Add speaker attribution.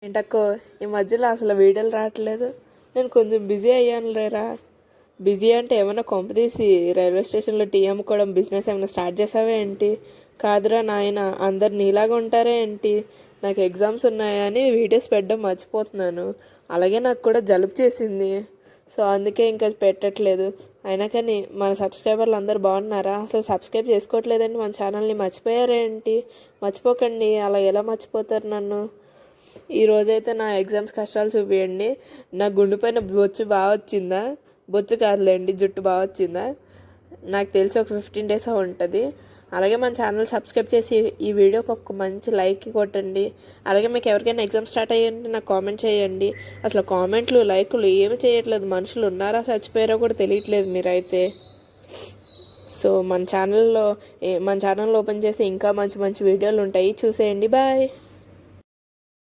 Speaker 1: ఏంటక్కో ఈ మధ్యలో అసలు వీడియోలు రావట్లేదు. నేను కొంచెం బిజీ అయ్యాను లేరా. బిజీ అంటే ఏమైనా కొంపదీసి రైల్వే స్టేషన్లో టీ అమ్ముకోవడం బిజినెస్ ఏమైనా స్టార్ట్ చేసావా ఏంటి? కాదురా నాయన, అందరు నీలాగా ఉంటారా ఏంటి? నాకు ఎగ్జామ్స్ ఉన్నాయని వీడియోస్ పెట్టడం మర్చిపోతున్నాను. అలాగే నాకు కూడా జలుబు చేసింది. సో అందుకే ఇంకా పెట్టట్లేదు. అయినా కానీ మన సబ్స్క్రైబర్లు అందరు బాగున్నారా? అసలు సబ్స్క్రైబ్ చేసుకోవట్లేదండి మన ఛానల్ని. మర్చిపోయారా ఏంటి? మర్చిపోకండి, అలా ఎలా మర్చిపోతారు నన్ను? ఈరోజైతే నా ఎగ్జామ్స్ కష్టాలు చూపియండి. నా గుండె పైన బొచ్చు బాగా వచ్చిందా? బొచ్చు కాదులేండి, జుట్టు బాగా వచ్చిందా? నాకు తెలిసి ఒక 15 డేస్ ఉంటుంది. అలాగే మన ఛానల్ సబ్స్క్రైబ్ చేసి ఈ వీడియోకి ఒక మంచి లైక్ కొట్టండి. అలాగే మీకు ఎవరికైనా ఎగ్జామ్ స్టార్ట్ అయ్యండి నాకు కామెంట్ చేయండి. అసలు కామెంట్లు లైకులు ఏమి చేయట్లేదు. మనుషులు ఉన్నారా చచ్చిపోయారో కూడా తెలియట్లేదు మీరైతే. సో మన ఛానల్లో ఓపెన్ చేసి ఇంకా మంచి మంచి వీడియోలు ఉంటాయి, చూసేయండి. బాయ్.